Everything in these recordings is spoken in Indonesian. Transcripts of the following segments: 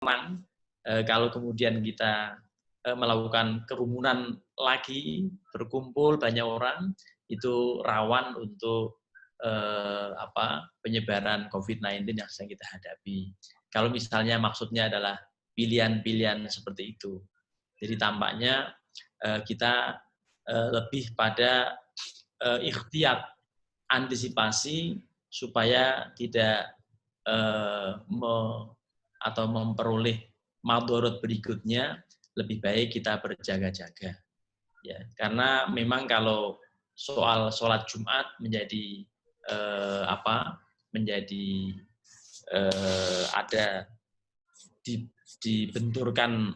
tenang. Kalau kemudian kita melakukan kerumunan lagi, berkumpul banyak orang, itu rawan untuk penyebaran COVID-19 yang sedang kita hadapi. Kalau misalnya maksudnya adalah pilihan-pilihan seperti itu. Jadi tampaknya kita lebih pada ikhtiyat, antisipasi supaya tidak memperoleh madorot berikutnya, lebih baik kita berjaga-jaga. Ya, karena memang kalau soal sholat Jumat menjadi ada dibenturkan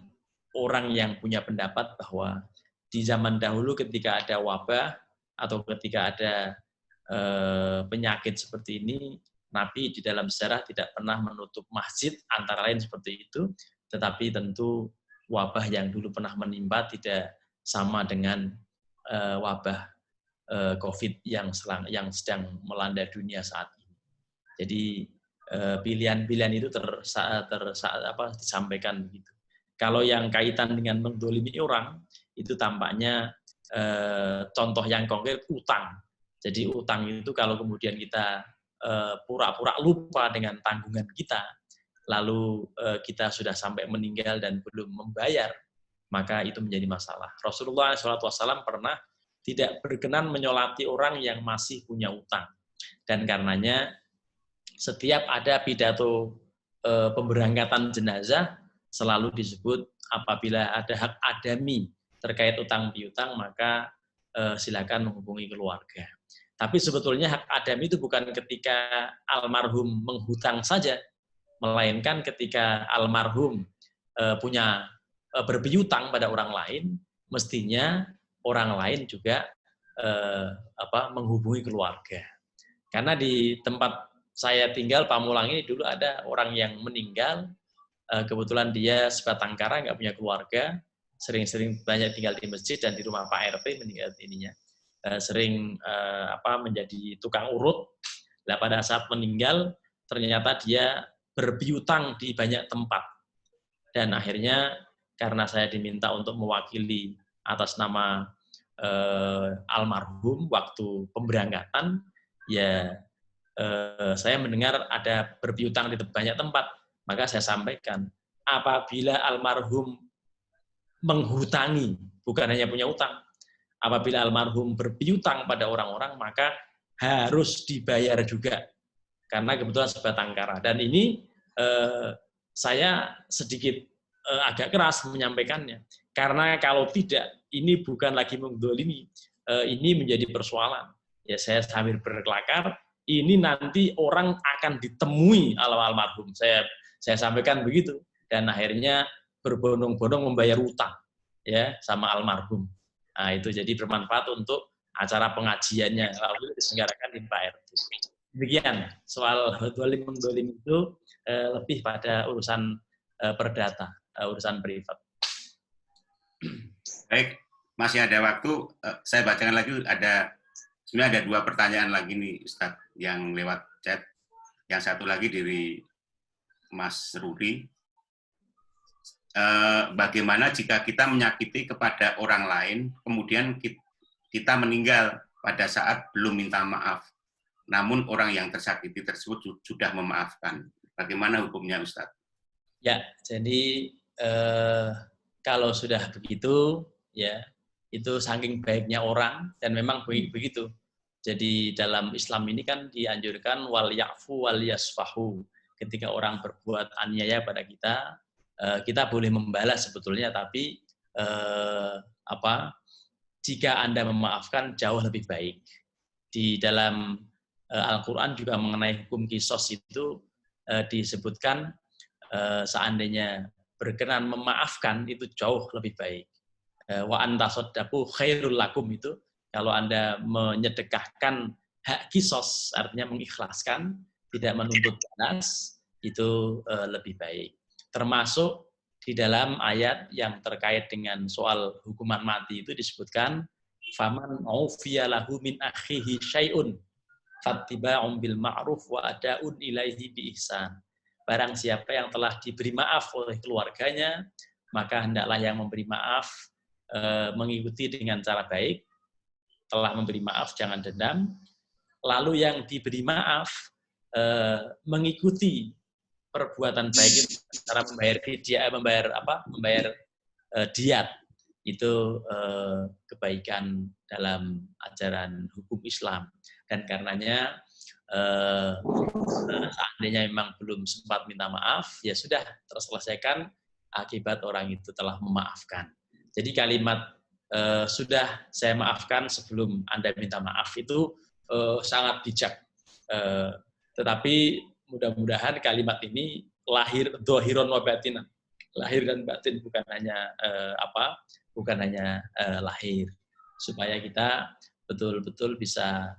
orang yang punya pendapat bahwa di zaman dahulu ketika ada wabah atau ketika ada penyakit seperti ini, Nabi di dalam sejarah tidak pernah menutup masjid, antara lain seperti itu, tetapi tentu wabah yang dulu pernah menimpa tidak sama dengan wabah COVID yang sedang melanda dunia saat ini. Jadi pilihan-pilihan itu disampaikan begitu. Kalau yang kaitan dengan mendolimi orang, itu tampaknya contoh yang konkret utang. Jadi utang itu kalau kemudian kita pura-pura lupa dengan tanggungan kita, lalu kita sudah sampai meninggal dan belum membayar, maka itu menjadi masalah. Rasulullah SAW pernah tidak berkenan menyolati orang yang masih punya utang. Dan karenanya setiap ada pidato pemberangkatan jenazah selalu disebut apabila ada hak adami terkait utang piutang, maka silakan menghubungi keluarga. Tapi sebetulnya hak adami itu bukan ketika almarhum menghutang saja, melainkan ketika almarhum berpiutang pada orang lain, mestinya orang lain juga menghubungi keluarga. Karena di tempat saya tinggal, Pamulang ini dulu ada orang yang meninggal, kebetulan dia sebatang kara, nggak punya keluarga, sering-sering banyak tinggal di masjid dan di rumah Pak RT meninggal ininya. Sering menjadi tukang urut. Nah, pada saat meninggal ternyata dia berpiutang di banyak tempat, dan akhirnya karena saya diminta untuk mewakili atas nama almarhum waktu pemberangkatan, ya saya mendengar ada berpiutang di banyak tempat, maka saya sampaikan apabila almarhum menghutangi, bukan hanya punya utang, apabila almarhum berpiutang pada orang-orang, maka harus dibayar juga. Karena kebetulan sebatang kara. Dan ini saya sedikit agak keras menyampaikannya. Karena kalau tidak, ini bukan lagi mendolimi, ini menjadi persoalan. Ya, saya sambil berkelakar, ini nanti orang akan ditemui almarhum. Saya sampaikan begitu. Dan akhirnya berbondong-bondong membayar utang ya sama almarhum. Nah, itu jadi bermanfaat untuk acara pengajiannya lalu diselenggarakan di Pak RT. Demikian soal dolim itu lebih pada urusan perdata, urusan privat. Baik, masih ada waktu. Saya bacakan lagi, sebenarnya ada 2 pertanyaan lagi nih Ustadz yang lewat chat. Yang satu lagi dari Mas Rudi. Bagaimana jika kita menyakiti kepada orang lain, kemudian kita meninggal pada saat belum minta maaf, namun orang yang tersakiti tersebut sudah memaafkan. Bagaimana hukumnya, Ustadz? Ya, jadi kalau sudah begitu, ya itu saking baiknya orang, dan memang begitu. Jadi dalam Islam ini kan dianjurkan wal ya'fu wal yasfahu. Ketika orang berbuat aniaya pada kita boleh membalas sebetulnya, tapi jika Anda memaafkan jauh lebih baik. Di dalam Al-Quran juga mengenai hukum kisos itu disebutkan seandainya berkenan memaafkan itu jauh lebih baik. Wa antasaddaqu khairul lakum, itu kalau Anda menyedekahkan hak kisos, artinya mengikhlaskan, tidak menuntut balas, itu lebih baik. Termasuk di dalam ayat yang terkait dengan soal hukuman mati itu disebutkan faman ufiya lahu min akhihi syai'un fattiba'un bil ma'ruf wa ada'un ilaihi bi ihsan. barang siapa yang telah diberi maaf oleh keluarganya, maka hendaklah yang memberi maaf mengikuti dengan cara baik, telah memberi maaf jangan dendam. Lalu yang diberi maaf mengikuti perbuatan baik itu cara membayar fidyah, membayar diat. Itu kebaikan dalam ajaran hukum Islam. Dan karenanya seandainya memang belum sempat minta maaf, ya sudah terselesaikan akibat orang itu telah memaafkan. Jadi kalimat sudah saya maafkan sebelum Anda minta maaf itu sangat bijak. Tetapi mudah-mudahan kalimat ini lahir dohiron wa batinan, lahir dan batin, bukan hanya lahir, supaya kita betul-betul bisa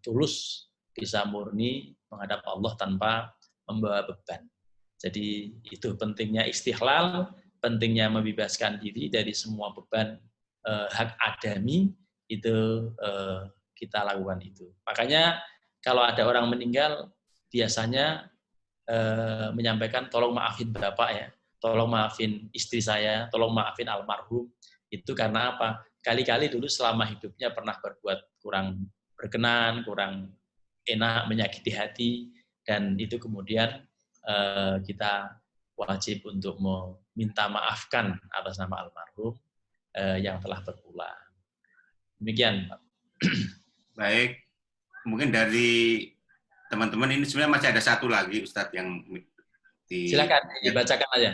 tulus, bisa murni menghadap Allah tanpa membawa beban. Jadi itu pentingnya istihlal, pentingnya membebaskan diri dari semua beban hak adami, itu kita lakukan itu. Makanya kalau ada orang meninggal, biasanya menyampaikan tolong maafin Bapak ya, tolong maafin istri saya, tolong maafin almarhum. Itu karena apa? Kali-kali dulu selama hidupnya pernah berbuat kurang berkenan, kurang enak, menyakiti hati, dan itu kemudian kita wajib untuk meminta maafkan atas nama almarhum yang telah berulang. Demikian, Pak. Baik, mungkin dari teman-teman ini sebenarnya masih ada satu lagi, Ustadz, yang silakan dibacakan aja.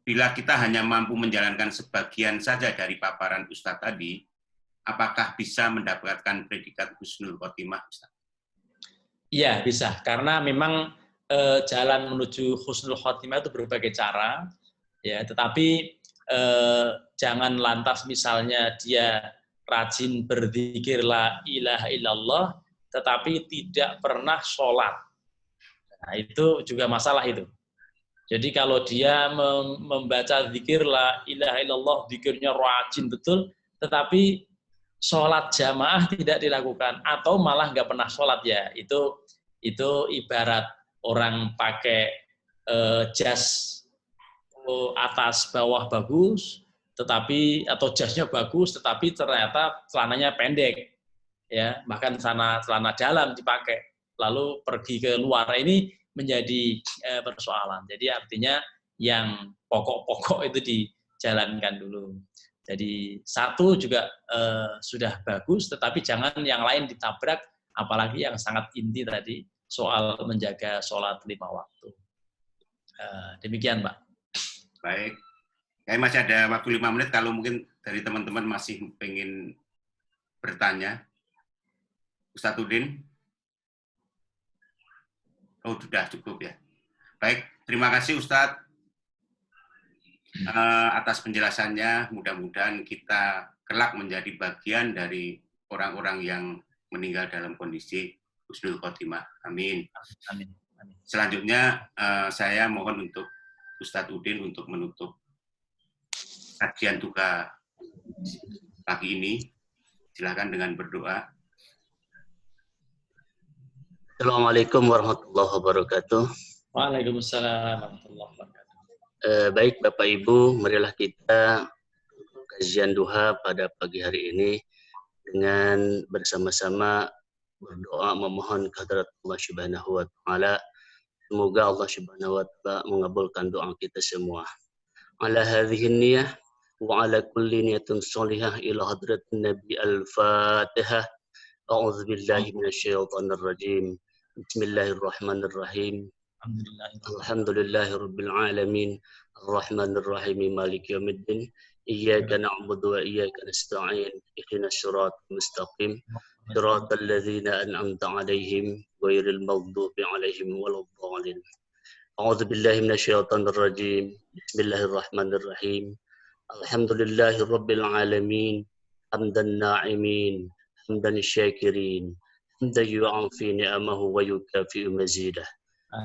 Bila kita hanya mampu menjalankan sebagian saja dari paparan Ustadz tadi, apakah bisa mendapatkan predikat husnul khotimah, Ustadz? Iya, bisa. Karena memang jalan menuju husnul khotimah itu berbagai cara, ya. Tetapi jangan lantas misalnya dia rajin berzikir la ilaha illallah, tetapi tidak pernah sholat. Nah, itu juga masalah itu. Jadi kalau dia membaca zikir la ilaha illallah, zikirnya rajin betul, tetapi sholat jamaah tidak dilakukan, atau malah nggak pernah sholat, ya itu ibarat orang pakai jas atas bawah bagus, atau jasnya bagus, tetapi ternyata celananya pendek, ya, bahkan celana dalam dipakai, lalu pergi ke luar, ini menjadi persoalan. Jadi artinya yang pokok-pokok itu dijalankan dulu. Jadi satu juga sudah bagus, tetapi jangan yang lain ditabrak, apalagi yang sangat inti tadi soal menjaga sholat 5 waktu. Demikian, Pak. Baik. Kayak masih ada waktu 5 menit, kalau mungkin dari teman-teman masih pengen bertanya. Ustadz Udin? Oh, sudah cukup ya. Baik, terima kasih Ustadz atas penjelasannya. Mudah-mudahan kita kelak menjadi bagian dari orang-orang yang meninggal dalam kondisi husnul khotimah. Amin. Amin. Selanjutnya saya mohon untuk Ustadz Udin untuk menutup kajian duka pagi ini. Silakan dengan berdoa. Assalamualaikum warahmatullahi wabarakatuh. Waalaikumsalam warahmatullahi wabarakatuh. Baik Bapak Ibu, marilah kita kajian duha pada pagi hari ini dengan bersama-sama berdoa memohon kehadirat Allah Subhanahu wa taala. Semoga Allah Subhanahu wa taala mengabulkan doa kita semua. Ala hadhihi niyyah wa ala kulli niyatin shalihah ila hadratin Nabi al-Fatihah. A'udzu billahi minasyaitonir rajim. Bismillahirrahmanirrahim. Alhamdulillahi rabbil alamin. Arrahmanir rahim. Maliki yaumiddin. Iyyaka na'budu wa iyyaka nasta'in. Ihdinas siratal mustaqim. Siratal ladzina an'amta 'alaihim ghairil maghdubi 'alaihim waladdallin. A'udzu billahi minasyaitonir rajim. Bismillahirrahmanirrahim. Alhamdulillahi rabbil alamin. Hamdan na'imin. Hamdan syakirin. Hamdan yu'afi ni'amahu wa yukafi'u mazidah.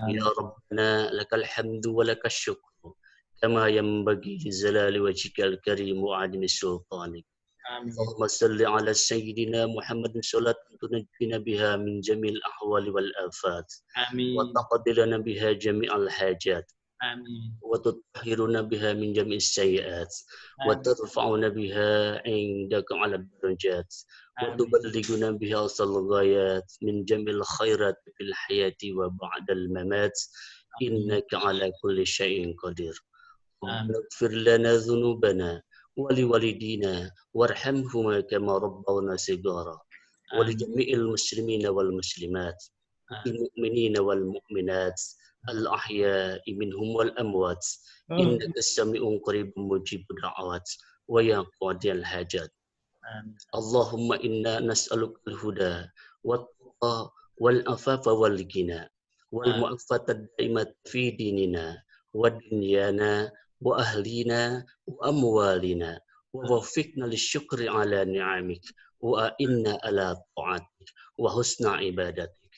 Ya Rabbana lakal hamdu wa lakal syukru kama yanbaghi li jalali wajhikal karim wa 'azimi sultanik. Amin. اللهم صل على سيدنا محمد صلاة تنجينا بها من جميع الأحوال والآفات Amin. وتقضي لنا بها جميع الحاجات Amin. وتطهرنا بها من جميع السيئات Amin. وترفعنا بها عندك على الدرجات Amin. وتبلغنا بها أقصى الغايات من جميع الخيرات في الحياة وبعد الممات إنك على كل شيء قدير. Amin. اغفر لنا ذنوبنا ولوالدينا وارحمهما كما ربونا صغارا ولجميع المسلمين والمسلمات المؤمنين والمؤمنات الأحياء منهم والأموات إنك السميع قريب مجيب الدعوات ويا قاضي الحاجات. Amin. اللهم إنا نسألك الهدى والتقى والعفاف والغنى والمعافاة الدائمة في ديننا ودنيانا وأهلنا وأموالنا ووفقنا للشكر على نعمك وأئنا على طاعتك وحسن عبادتك.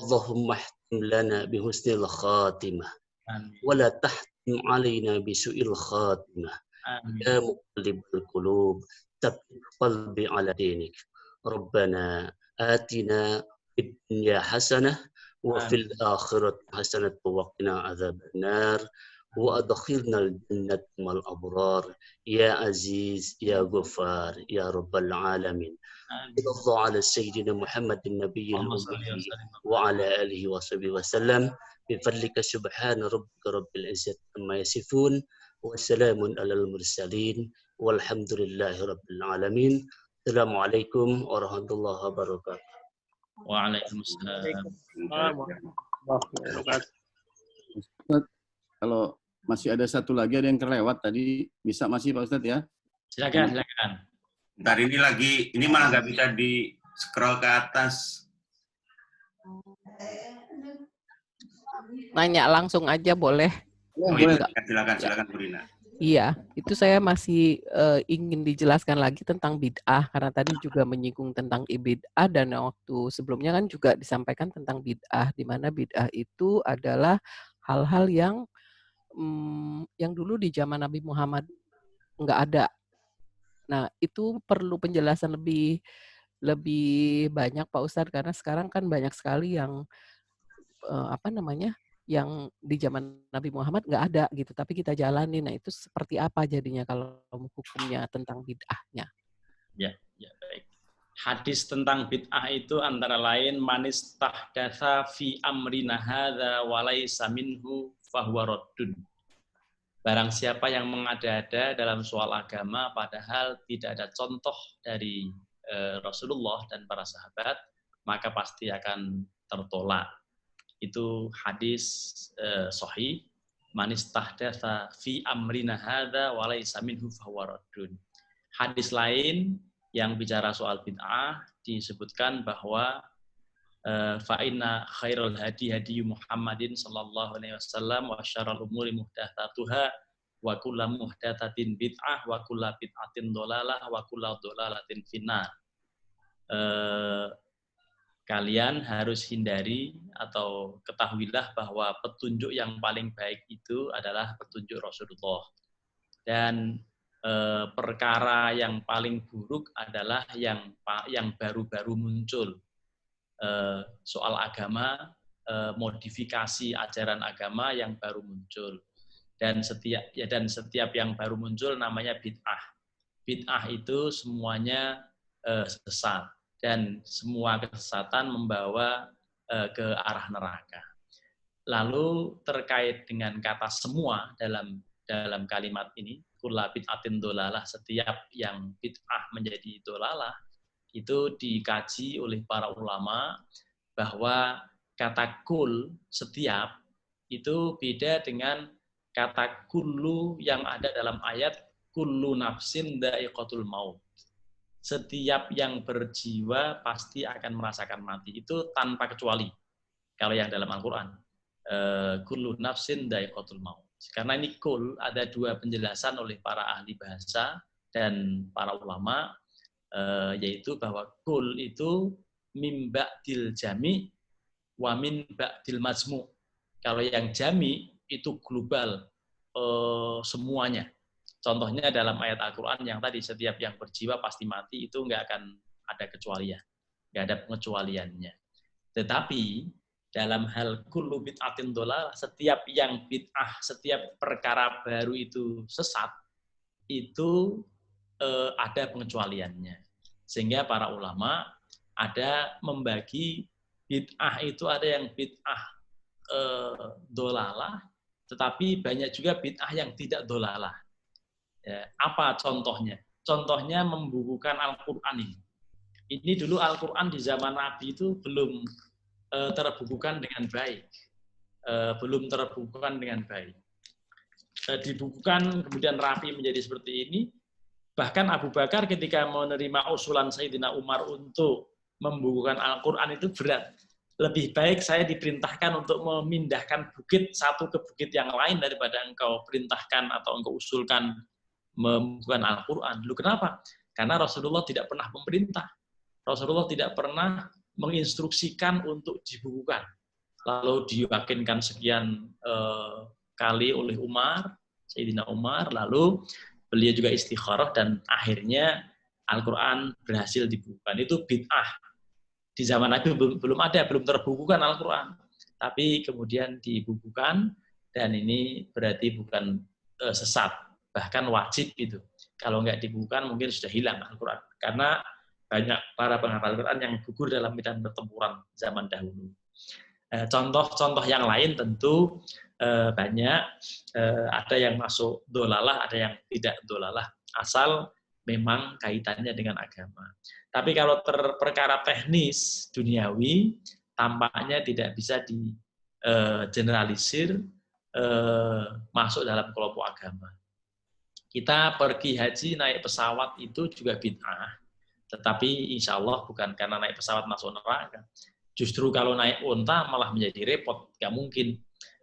اللهم احتم لنا بحسن الخاتمة Amin. ولا تحتم علينا بسوء الخاتمة. Amin. يا مقلب القلوب ثبت قلبي على دينك. ربنا آتنا في الدنيا حسنة وفي آمين. الآخرة حسنة وقنا عذاب النار وأدخلنا الجنة مع الأبرار يا عزيز يا غفار يا رب العالمين. Amin. صلى الله على سيدنا محمد النبي Allahumma salli wa الأمي sallim wa barik. وعلى آله وصحبه وسلم. بفضلك سبحان ربك رب العزة عما يصفون وسلام على المرسلين والحمد لله رب العالمين. السلام عليكم ورحمة الله وبركاته. Waalaikumsalam. Ustaz, kalau masih ada satu lagi ada yang kelewat tadi, bisa masih Pak Ustadz ya? Silakan, silakan. Bentar, ini malah nggak bisa di scroll ke atas. Nanya langsung aja boleh? Oh iya, silakan Bu Rina. Iya, itu saya masih ingin dijelaskan lagi tentang bid'ah, karena tadi juga menyinggung tentang bid'ah, dan waktu sebelumnya kan juga disampaikan tentang bid'ah, di mana bid'ah itu adalah hal-hal yang dulu di zaman Nabi Muhammad nggak ada. Nah, itu perlu penjelasan lebih banyak Pak Ustadz, karena sekarang kan banyak sekali yang yang di zaman Nabi Muhammad nggak ada gitu, tapi kita jalani. Nah, itu seperti apa jadinya kalau hukumnya tentang bid'ahnya? Ya, baik. Hadis tentang bid'ah itu antara lain manis tahdatsa fi amrina hadza wa laisa minhu fahuwa raddun. Barang siapa yang mengada-ada dalam soal agama padahal tidak ada contoh dari Rasulullah dan para sahabat, maka pasti akan tertolak. Itu hadis sahih, man istahdatsa fi amrina hadza wa laysa minhu fahuwa raddun. Hadis lain yang bicara soal bid'ah disebutkan bahwa fa inna khairul hadi hadi Muhammadin sallallahu alaihi wasallam wa syarrul umuri muhdatsatuha wa kullu muhdatsatin bid'ah wa kullu bid'atin dhalalah wa kullu dhalalatin finnar. Kalian harus hindari atau ketahuilah bahwa petunjuk yang paling baik itu adalah petunjuk Rasulullah. Dan perkara yang paling buruk adalah yang baru-baru muncul. Soal agama, modifikasi ajaran agama yang baru muncul. Dan setiap yang baru muncul namanya bid'ah. Bid'ah itu semuanya sesat. Dan semua kesesatan membawa ke arah neraka. Lalu terkait dengan kata semua dalam kalimat ini, kulla bid'atin dolalah, setiap yang bid'ah menjadi dolalah, itu dikaji oleh para ulama bahwa kata kul, setiap, itu beda dengan kata kullu yang ada dalam ayat kullu nafsin dha'iqatul maut. Setiap yang berjiwa pasti akan merasakan mati. Itu tanpa kecuali. Kalau yang dalam Al-Quran. Kullu nafsin dha'iqatul maut. Karena ini kul, ada dua penjelasan oleh para ahli bahasa dan para ulama, yaitu bahwa kul itu min ba'dil jami wa min ba'dil majmu. Kalau yang jami itu global, semuanya. Contohnya dalam ayat Al-Quran yang tadi, setiap yang berjiwa pasti mati, itu nggak akan ada kecualian, nggak ada pengecualiannya. Tetapi dalam hal kullu bid'atin dhalalah, setiap yang bid'ah, setiap perkara baru itu sesat, itu ada pengecualiannya. Sehingga para ulama ada membagi bid'ah itu, ada yang bid'ah dhalalah, tetapi banyak juga bid'ah yang tidak dhalalah. Ya, apa contohnya? Contohnya membukukan Al-Quran ini. Ini dulu Al-Quran di zaman Nabi itu belum terbukukan dengan baik. Belum terbukukan dengan baik. Dibukukan kemudian rapi menjadi seperti ini. Bahkan Abu Bakar ketika menerima usulan Sayyidina Umar untuk membukukan Al-Quran itu berat. Lebih baik saya diperintahkan untuk memindahkan bukit satu ke bukit yang lain daripada engkau perintahkan atau engkau usulkan membukukan Al-Quran. Lu kenapa? Karena Rasulullah tidak pernah memerintah. Rasulullah tidak pernah menginstruksikan untuk dibukukan. Lalu diyakinkan sekian kali oleh Umar, Sayyidina Umar, lalu beliau juga istikharah dan akhirnya Al-Quran berhasil dibukukan. Itu bid'ah. Di zaman Nabi belum ada, belum terbukukan Al-Quran. Tapi kemudian dibukukan, dan ini berarti bukan sesat, bahkan wajib itu. Kalau nggak dibukukan mungkin sudah hilang Al-Quran. Karena banyak para penghafal Al-Quran yang gugur dalam medan pertempuran zaman dahulu. Contoh-contoh yang lain tentu banyak, ada yang masuk dhalalah, ada yang tidak dhalalah, asal memang kaitannya dengan agama. Tapi kalau perkara teknis duniawi, tampaknya tidak bisa digeneralisir masuk dalam kelompok agama. Kita pergi haji naik pesawat itu juga bid'ah, tetapi insya Allah bukan karena naik pesawat masuk neraka. Justru kalau naik unta malah menjadi repot, nggak mungkin.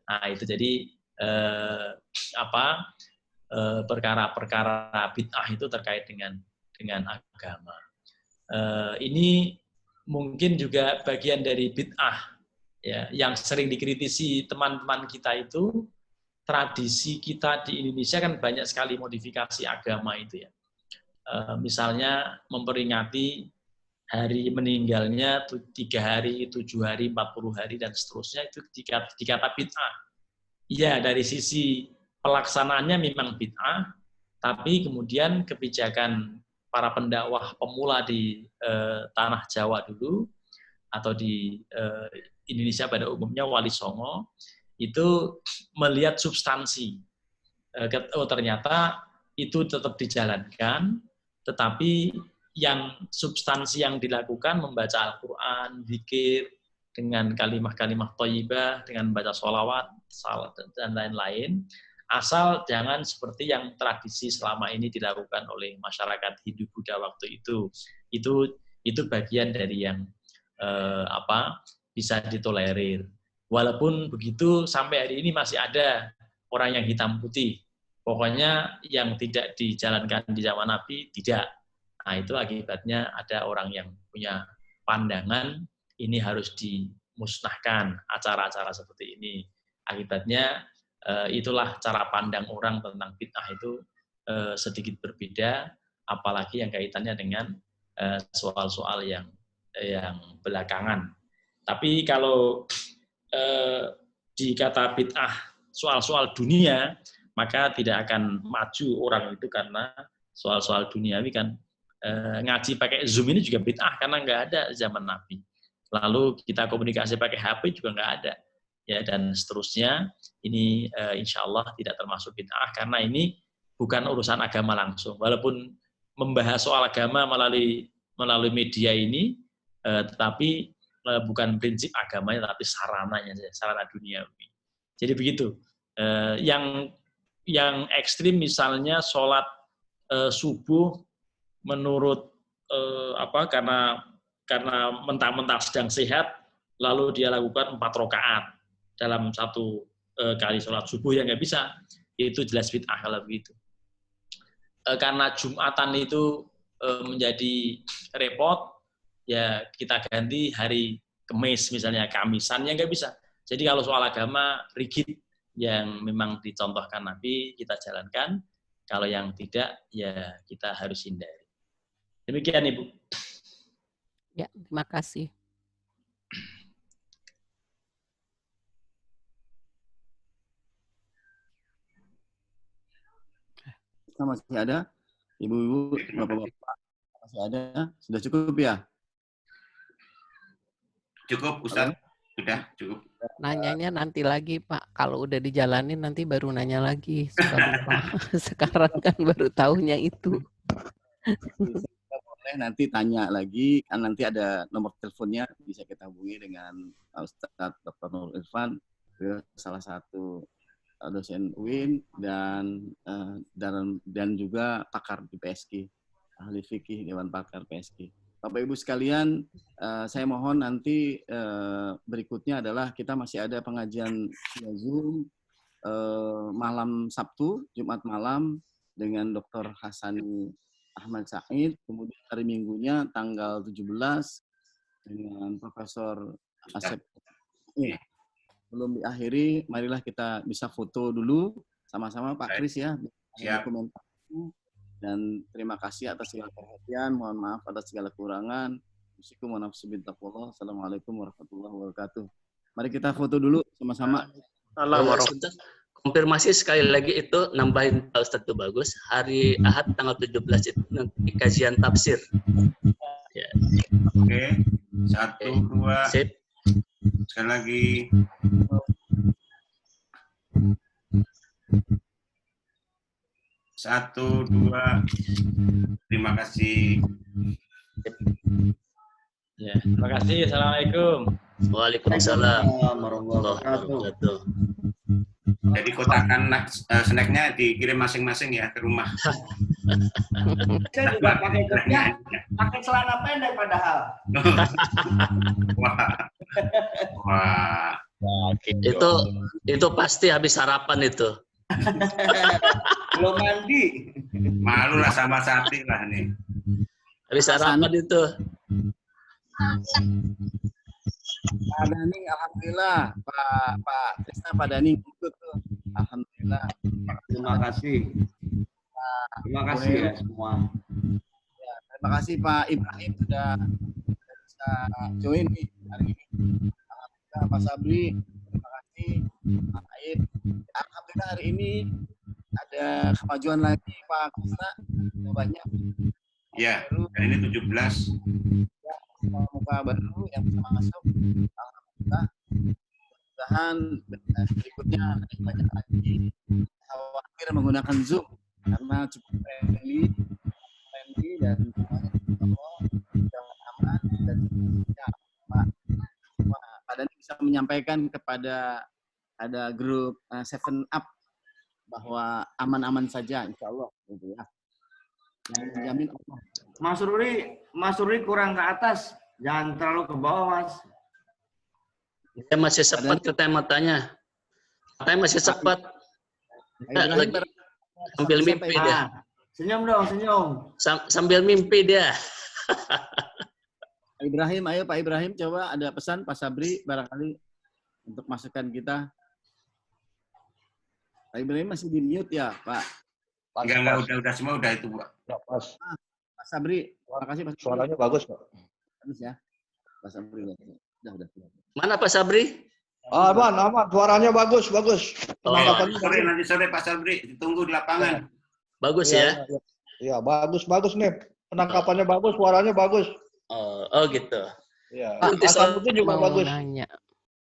Nah itu jadi perkara-perkara bid'ah itu terkait dengan agama. Ini mungkin juga bagian dari bid'ah ya, yang sering dikritisi teman-teman kita itu. Tradisi kita di Indonesia kan banyak sekali modifikasi agama itu ya. Misalnya memperingati hari meninggalnya 3 hari, 7 hari, 40 hari, dan seterusnya, itu dikata bid'ah. Ya, dari sisi pelaksanaannya memang bid'ah, tapi kemudian kebijakan para pendakwah pemula di tanah Jawa dulu, atau di Indonesia pada umumnya, Wali Songo, itu melihat substansi. Ternyata itu tetap dijalankan, tetapi yang substansi yang dilakukan membaca Al-Quran, zikir, dengan kalimah-kalimah thayyibah, dengan baca sholawat, salat, dan lain-lain, asal jangan seperti yang tradisi selama ini dilakukan oleh masyarakat Hindu Buddha waktu itu. Itu bagian dari yang bisa ditolerir. Walaupun begitu, sampai hari ini masih ada orang yang hitam putih. Pokoknya yang tidak dijalankan di zaman Nabi, tidak. Nah, itu akibatnya ada orang yang punya pandangan, ini harus dimusnahkan, acara-acara seperti ini. Akibatnya, itulah cara pandang orang tentang bid'ah itu sedikit berbeda, apalagi yang kaitannya dengan soal-soal yang belakangan. Tapi kalau di kata bid'ah soal-soal dunia, maka tidak akan maju orang itu, karena soal-soal duniawi kan ngaji pakai Zoom ini juga bid'ah karena nggak ada zaman Nabi. Lalu kita komunikasi pakai HP juga nggak ada, ya, dan seterusnya. Ini insya Allah tidak termasuk bid'ah karena ini bukan urusan agama langsung. Walaupun membahas soal agama melalui media ini, tetapi bukan prinsip agamanya, tapi sarananya, sarana duniawi. Jadi begitu. Yang ekstrim misalnya sholat subuh menurut karena mentah-mentah sedang sehat, lalu dia lakukan 4 rakaat dalam satu kali sholat subuh, yang nggak bisa. Itu jelas bid'ah kalau begitu. Karena Jumatan itu menjadi repot, ya kita ganti hari Kamis, misalnya Kamisan, ya nggak bisa. Jadi kalau soal agama rigid yang memang dicontohkan Nabi kita jalankan, Kalau yang tidak, ya kita harus hindari. Demikian Ibu. Ya, terima kasih. Masih ada? Ibu-ibu, bapak-bapak, masih ada? Sudah cukup ya? Cukup, Ustaz. Sudah, cukup. Nanyanya nanti lagi, Pak. Kalau udah dijalanin nanti baru nanya lagi. Suka lupa. Sekarang kan baru tahunya itu. Boleh nanti tanya lagi, kan nanti ada nomor teleponnya, bisa kita hubungi dengan Ustadz Dr. Nur Irfan, salah satu dosen UIN dan juga pakar di PSG, ahli fikih Dewan Pakar PSG. Bapak Ibu sekalian, saya mohon nanti berikutnya adalah kita masih ada pengajian via Zoom malam Sabtu, Jumat malam dengan Dr. Hasani Ahmad Said, kemudian hari Minggunya tanggal 17 dengan Profesor Asep. Belum diakhiri, marilah kita bisa foto dulu sama-sama Pak Kris ya. Siap. Dan terima kasih atas segala perhatian, mohon maaf atas segala kekurangan. Assalamualaikum warahmatullahi wabarakatuh. Mari kita foto dulu sama-sama. Konfirmasi sekali lagi itu nambahin Pak Ustadz itu bagus. Hari Ahad tanggal 17 itu nanti kajian tafsir. Ya. Oke. 1, 2. Sip. Sekali lagi. Satu, dua. Terima kasih. Ya, terima kasih. Assalamualaikum. Waalaikumsalam warahmatullahi wabarakatuh. Jadi kotakan snacknya dikirim masing-masing ya ke rumah. Saya juga pakai grupnya, pakai celana pendek padahal. Wah. Itu pasti habis sarapan itu. Belum mandi. Malu lah sama Sati lah nih. Habis sarapan itu. Pak Dani, alhamdulillah. Pak Trisna, Pak Dani ikut tuh. Alhamdulillah. Terima kasih. Terima kasih ya semua. Ya, terima kasih Pak Ibrahim sudah bisa join nih hari ini. Alhamdulillah Pak Sabri, terima kasih. Pak Aib. Alhamdulillah hari ini ada kemajuan lagi Pak Krisna. Banyak. Ya, dan ini 17. Muka baru yang bisa masuk. Alhamdulillah. Mudah-mudahan berikutnya ada banyak lagi. Khawatir menggunakan Zoom karena cukup friendly dan semuanya aman dan Pak Dani bisa menyampaikan kepada ada grup 7 Up bahwa aman-aman saja insya Allah gitu ya. Yang menjamin Allah. Mas Ruri kurang ke atas, jangan terlalu ke bawah Mas. Dia masih sempat katanya matanya. Matanya masih sempat. Lagi sambil mimpi dia. Senyum dong, senyum. Sambil mimpi dia. Pak Ibrahim, ayo Pak Ibrahim coba ada pesan Pak Sabri barangkali untuk masukan kita. Pak Ibrahim masih di mute ya Pak? Enggak, udah semua udah itu Pak. Ya, pas. Pak Sabri, terima kasih Pak Sabri. Suaranya bagus Pak. Bagus ya. Pak Sabri, udah. Mana Pak Sabri? Aman, suaranya bagus. Nanti sore Pak Sabri, ditunggu di lapangan. Bagus ya? Iya, bagus nih. Penangkapannya bagus, suaranya bagus. Oh gitu. Iya. Nanti Asal itu juga mau bagus. nanya.